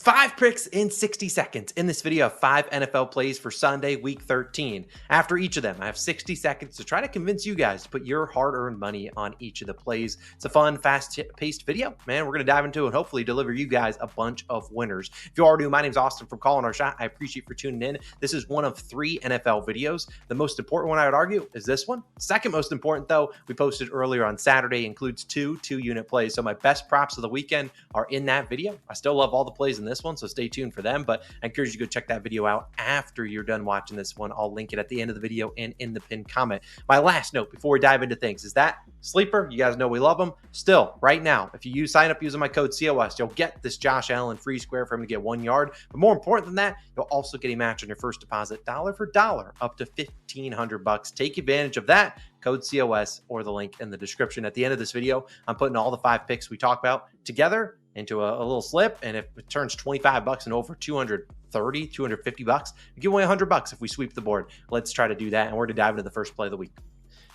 5 picks in 60 seconds. In this video, I have 5 NFL plays for Sunday, week 13. After each of them, I have 60 seconds to try to convince you guys to put your hard-earned money on each of the plays. It's a fun, fast-paced video, man. We're going to dive into it and hopefully deliver you guys a bunch of winners. If you are new, my name's Austin from Calling Our Shot. I appreciate you for tuning in. This is one of 3 NFL videos. The most important one, I would argue, is this one. Second most important, though, we posted earlier on Saturday, includes two unit plays. So my best props of the weekend are in that video. I still love all the plays in this one, so stay tuned for them, but I encourage you to go check that video out after you're done watching this one. I'll link it at the end of the video and in the pinned comment. My last note before we dive into things is that sleeper, you guys know we love them. Still, right now, if you sign up using my code COS, you'll get this Josh Allen free square for him to get 1 yard, but more important than that, you'll also get a match on your first deposit, dollar for dollar, up to $1,500. Take advantage of that. Code COS or the link in the description. At the end of this video, I'm putting all the 5 picks we talk about together into a little slip, and if it turns $25 and over $250, we give away $100 if we sweep the board. Let's try to do that, and we're to dive into the first play of the week.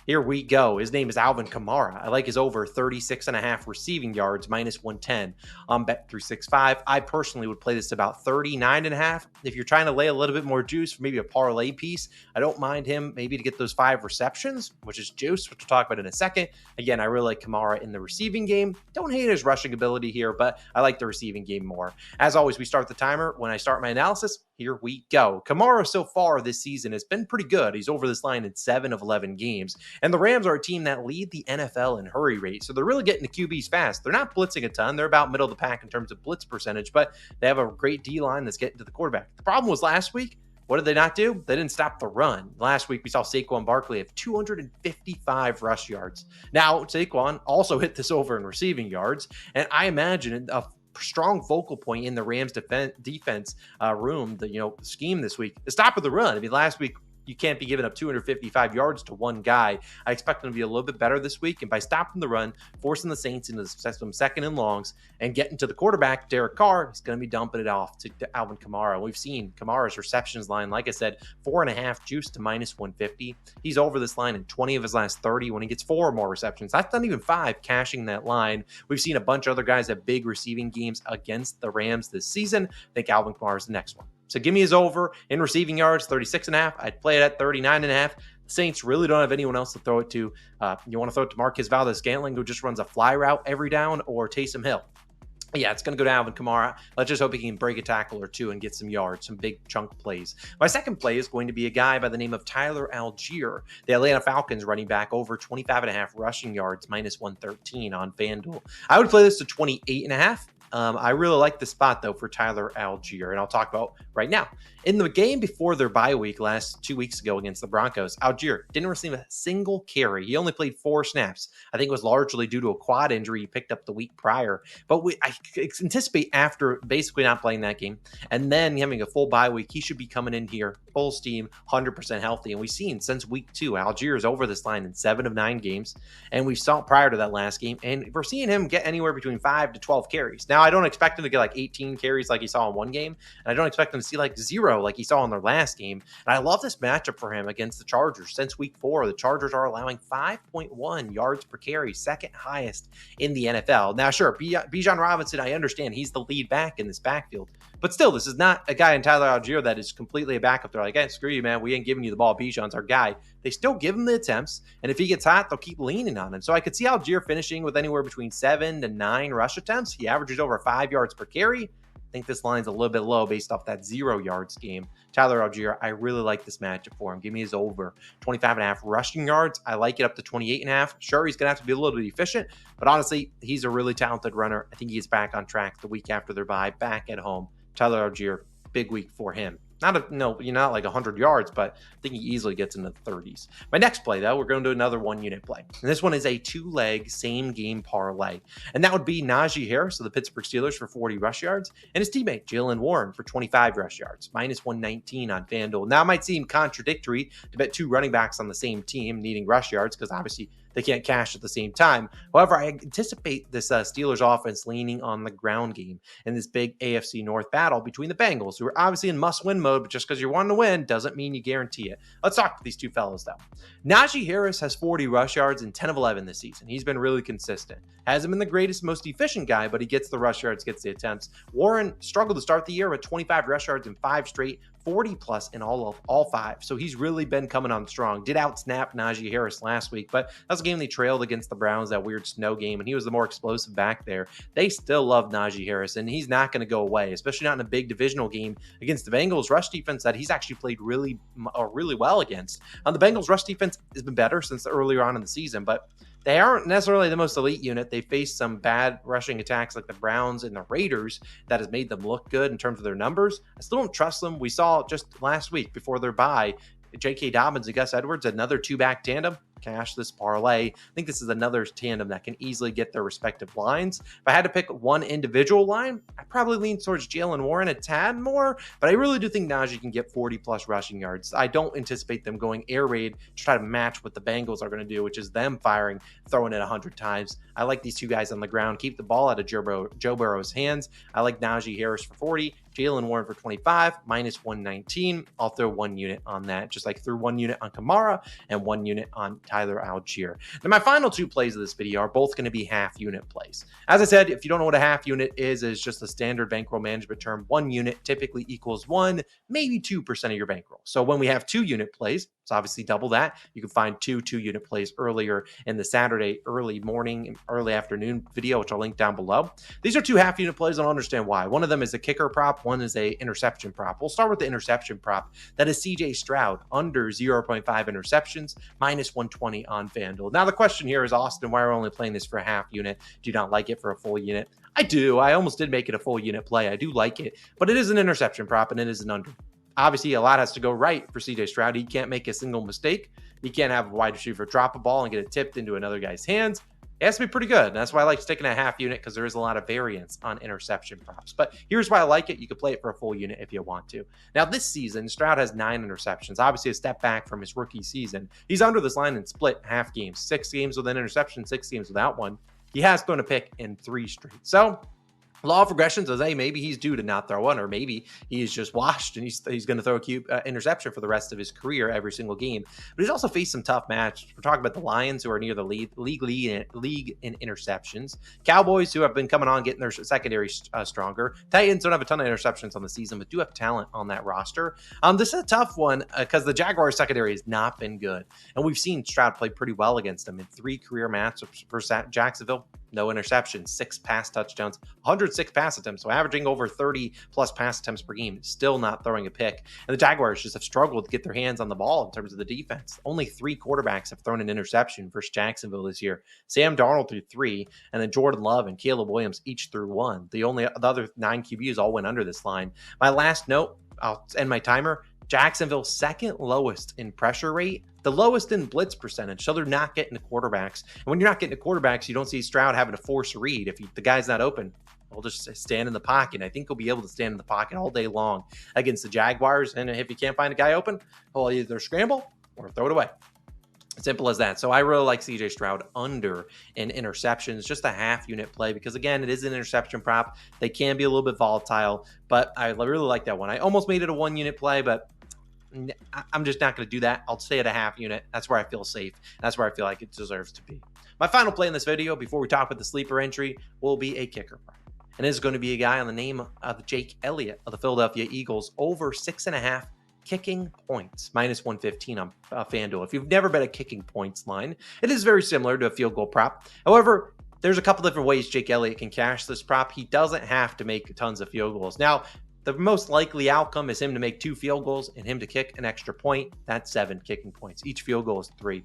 Here we go. His name is Alvin Kamara. I like his over 36.5 receiving yards, -110 on Bet365. I personally would play this about 39.5. If you're trying to lay a little bit more juice for maybe a parlay piece, I don't mind him maybe to get those 5 receptions, which is juice, which we'll talk about in a second. Again, I really like Kamara in the receiving game. Don't hate his rushing ability here, but I like the receiving game more. As always, we start the timer when I start my analysis. Here we go. Kamara so far this season has been pretty good. He's over this line in 7 of 11 games. And the Rams are a team that lead the NFL in hurry rate. So they're really getting the QBs fast. They're not blitzing a ton. They're about middle of the pack in terms of blitz percentage, but they have a great D-line that's getting to the quarterback. The problem was last week, what did they not do? They didn't stop the run. Last week, we saw Saquon Barkley have 255 rush yards. Now, Saquon also hit this over in receiving yards, and I imagine a strong focal point in the Rams defense room, scheme this week, the stop of the run. I mean, last week, you can't be giving up 255 yards to one guy. I expect them to be a little bit better this week. And by stopping the run, forcing the Saints into some second and longs, and getting to the quarterback, Derek Carr, is going to be dumping it off to Alvin Kamara. We've seen Kamara's receptions line, like I said, 4.5 juice to -150. He's over this line in 20 of his last 30 when he gets 4 or more receptions. That's not even 5 cashing that line. We've seen a bunch of other guys have big receiving games against the Rams this season. I think Alvin Kamara is the next one. So give me his over in receiving yards, 36.5. I'd play it at 39.5. The Saints really don't have anyone else to throw it to. You want to throw it to Marquez Valdes-Scantling, who just runs a fly route every down, or Taysom Hill. Yeah, it's going to go to Alvin Kamara. Let's just hope he can break a tackle or two and get some yards, some big chunk plays. My second play is going to be a guy by the name of Tyler Algier, the Atlanta Falcons running back, over 25.5 rushing yards, -113 on FanDuel. I would play this to 28.5. I really like the spot, though, for Tyler Algier, and I'll talk about right now. In the game before their bye week 2 weeks ago against the Broncos, Algier didn't receive a single carry. He only played 4 snaps. I think it was largely due to a quad injury he picked up the week prior. But I anticipate after basically not playing that game and then having a full bye week, he should be coming in here full steam, 100% healthy. And we've seen since week 2, Algier is over this line in 7 of 9 games. And we saw prior to that last game, and we're seeing him get anywhere between 5 to 12 carries. Now, I don't expect him to get like 18 carries like he saw in one game, and I don't expect him to see like 0 like he saw in their last game. And I love this matchup for him against the Chargers. Since week 4, the Chargers are allowing 5.1 yards per carry, second highest in the NFL. Now, sure, Bijan Robinson, I understand he's the lead back in this backfield, but still, this is not a guy in Tyler Algier that is completely a backup. They're like, hey, screw you, man. We ain't giving you the ball. Bijan's our guy. They still give him the attempts, and if he gets hot, they'll keep leaning on him. So I could see Algier finishing with anywhere between 7 to 9 rush attempts. He averages over 5 yards per carry. I think this line's a little bit low based off that 0 yards game. Tyler Algier, I really like this matchup for him. Give me his over 25.5 rushing yards. I like it up to 28.5. Sure, he's going to have to be a little bit efficient, but honestly, he's a really talented runner. I think he's back on track the week after their bye, back at home. Tyler Algier, big week for him. Not like 100 yards, but I think he easily gets into the 30s. My next play, though, we're going to do another 1-unit play. And this one is a 2-leg same-game parlay. And that would be Najee Harris of the Pittsburgh Steelers for 40 rush yards and his teammate Jaylen Warren for 25 rush yards, -119 on FanDuel. Now, it might seem contradictory to bet 2 running backs on the same team needing rush yards because obviously they can't cash at the same time. However, I anticipate this Steelers offense leaning on the ground game in this big AFC North battle between the Bengals, who are obviously in must-win mode, but just because you're wanting to win doesn't mean you guarantee it. Let's talk to these two fellas, though. Najee Harris has 40 rush yards in 10 of 11 this season. He's been really consistent. Hasn't been the greatest, most efficient guy, but he gets the rush yards, gets the attempts. Warren struggled to start the year with 25 rush yards in 5 straight, 40 plus in all 5. So he's really been coming on strong. Did outsnap Najee Harris last week, but that was a game they trailed against the Browns, that weird snow game, and he was the more explosive back there. They still love Najee Harris, and he's not going to go away, especially not in a big divisional game against the Bengals rush defense that he's actually played really well against. The Bengals rush defense has been better since earlier on in the season, but they aren't necessarily the most elite unit. They faced some bad rushing attacks like the Browns and the Raiders that has made them look good in terms of their numbers. I still don't trust them. We saw just last week before their bye, J.K. Dobbins and Gus Edwards, another two-back tandem. Cash this parlay. I think this is another tandem that can easily get their respective lines. If I had to pick one individual line, I'd probably lean towards Jalen Warren a tad more, but I really do think Najee can get 40 plus rushing yards. I don't anticipate them going air raid to try to match what the Bengals are going to do, which is them throwing it 100 times. I like these two guys on the ground. Keep the ball out of Joe Burrow's hands. I like Najee Harris for 40, Jalen Warren for 25, minus 119. I'll throw 1 unit on that, just like threw 1 unit on Kamara and 1 unit on Tyler Algier. Now, my final 2 plays of this video are both going to be half unit plays. As I said, if you don't know what a half unit is just a standard bankroll management term. 1 unit typically equals 1, maybe 2% of your bankroll. So when we have 2 unit plays, it's obviously double that. You can find 2 2-unit plays earlier in the Saturday early morning, early afternoon video, which I'll link down below. These are 2 half-unit plays. I don't understand why. One of them is a kicker prop. One is a interception prop. We'll start with the interception prop. That is CJ Stroud under 0.5 interceptions, minus 120 on FanDuel. Now the question here is, Austin, why are we only playing this for a half unit? Do you not like it for a full unit? I do. I almost did make it a full unit play. I do like it, but it is an interception prop and it is an under. Obviously, a lot has to go right for CJ Stroud. He can't make a single mistake. He can't have a wide receiver drop a ball and get it tipped into another guy's hands. It has to be pretty good. And that's why I like sticking a half unit, because there is a lot of variance on interception props. But here's why I like it. You could play it for a full unit if you want to. Now, this season, Stroud has 9 interceptions. Obviously, a step back from his rookie season. He's under this line in split half games. 6 games with an interception, 6 games without one. He has thrown a pick in 3 straight. So law of regression says, hey, maybe he's due to not throw one, or maybe he's just washed and he's going to throw a interception for the rest of his career every single game. But he's also faced some tough matches. We're talking about the Lions, who are near the league in interceptions. Cowboys, who have been coming on, getting their secondary stronger. Titans don't have a ton of interceptions on the season, but do have talent on that roster. This is a tough one because the Jaguars secondary has not been good. And we've seen Stroud play pretty well against them in 3 career matchups for Jacksonville. No interceptions, 6 pass touchdowns, 106 pass attempts, so averaging over 30 plus pass attempts per game, still not throwing a pick. And the Jaguars just have struggled to get their hands on the ball in terms of the defense. Only 3 quarterbacks have thrown an interception versus Jacksonville this year. Sam Darnold threw 3, and then Jordan Love and Caleb Williams each threw 1. The other 9 QBs all went under this line. My last note, I'll end my timer. Jacksonville second lowest in pressure rate, the lowest in blitz percentage. So they're not getting to quarterbacks. And when you're not getting to quarterbacks, you don't see Stroud having to force a read. If the guy's not open, he'll just stand in the pocket. I think he'll be able to stand in the pocket all day long against the Jaguars. And if you can't find a guy open, he'll either scramble or throw it away. Simple as that. So I really like CJ Stroud under in interceptions, just a half unit play, because again, it is an interception prop. They can be a little bit volatile, but I really like that one. I almost made it a 1 unit play, but I'm just not going to do that. I'll stay at a half unit. That's where I feel safe. That's where I feel like it deserves to be. My final play in this video, before we talk about the sleeper entry, will be a kicker prop. And it is going to be a guy on the name of Jake Elliott of the Philadelphia Eagles, over 6.5 kicking points, minus 115 on FanDuel. If you've never bet a kicking points line, it is very similar to a field goal prop. However, there's a couple different ways Jake Elliott can cash this prop. He doesn't have to make tons of field goals. Now, the most likely outcome is him to make 2 field goals and him to kick an extra point. That's 7 kicking points. Each field goal is 3.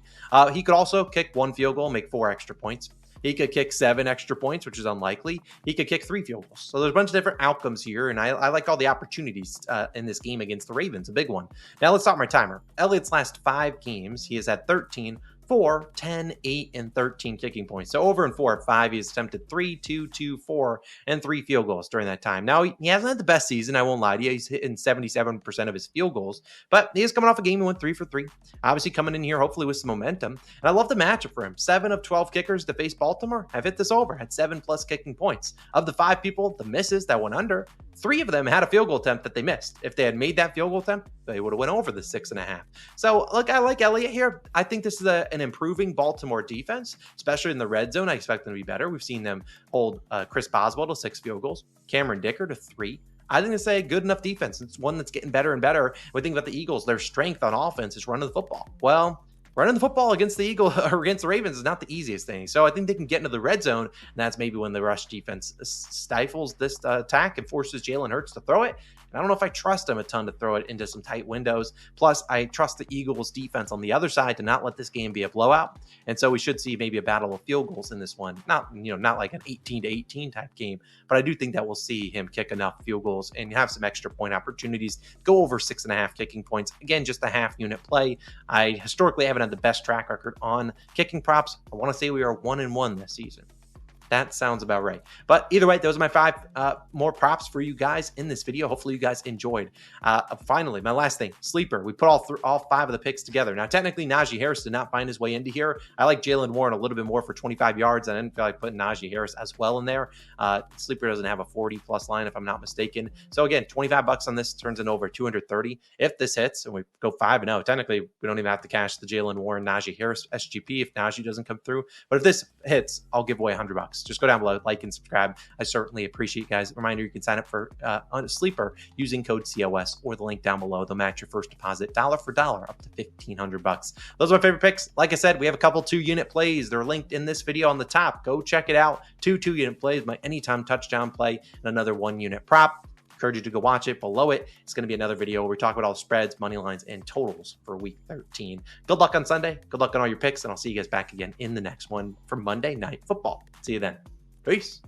He could also kick 1 field goal, make 4 extra points. He could kick 7 extra points, which is unlikely. He could kick 3 field goals. So there's a bunch of different outcomes here, and I like all the opportunities in this game against the Ravens, a big one. Now let's start my timer. Elliott's last 5 games, he has had 13, 4, 10, 8, and 13 kicking points. So over in 4 at 5, he's attempted 3, 2, 2, 4, and 3 field goals during that time. Now, he hasn't had the best season, I won't lie to you. He's hitting 77% of his field goals, but he is coming off a game he went 3 for 3. Obviously coming in here, hopefully with some momentum. And I love the matchup for him. 7 of 12 kickers to face Baltimore have hit this over, had 7+ kicking points. Of the 5 people, the misses that went under, 3 of them had a field goal attempt that they missed. If they had made that field goal attempt, they would have went over the 6.5. So look, I like Elliott here. I think this is an improving Baltimore defense, especially in the red zone. I expect them to be better. We've seen them hold Chris Boswell to 6 field goals, Cameron Dicker to 3. I think it's a good enough defense. It's one that's getting better and better. We think about the Eagles, their strength on offense is running the football. Well, running the football against the Eagles or against the Ravens is not the easiest thing. So I think they can get into the red zone, and that's maybe when the rush defense stifles this attack and forces Jalen Hurts to throw it. And I don't know if I trust him a ton to throw it into some tight windows. Plus, I trust the Eagles defense on the other side to not let this game be a blowout. And so we should see maybe a battle of field goals in this one. Not like an 18-18 type game, but I do think that we'll see him kick enough field goals and have some extra point opportunities. Go over 6.5 kicking points. Again, just a half unit play. I historically haven't had the best track record on kicking props. I want to say we are 1-1 this season. That sounds about right. But either way, those are my 5 more props for you guys in this video. Hopefully you guys enjoyed. Finally, my last thing, sleeper. We put all 5 of the picks together. Now, technically, Najee Harris did not find his way into here. I like Jalen Warren a little bit more for 25 yards. I didn't feel like putting Najee Harris as well in there. Sleeper doesn't have a 40+ line, if I'm not mistaken. So again, $25 on this turns into over 230. If this hits and we go 5-0, technically, we don't even have to cash the Jalen Warren, Najee Harris SGP if Najee doesn't come through. But if this hits, I'll give away $100. Just go down below, like and subscribe. I certainly appreciate you guys. Reminder, you can sign up for on a sleeper using code COS or the link down below. They'll match your first deposit dollar for dollar up to $1,500. Those are my favorite picks. Like I said, we have a couple 2-unit plays. They're linked in this video on the top. Go check it out. 2 2-unit plays, my anytime touchdown play, and another 1-unit prop. Encourage you to go watch it. Below it, it's going to be another video where we talk about all the spreads, money lines, and totals for week 13. Good luck on Sunday. Good luck on all your picks, and I'll see you guys back again in the next one for Monday Night Football. See you then. Peace.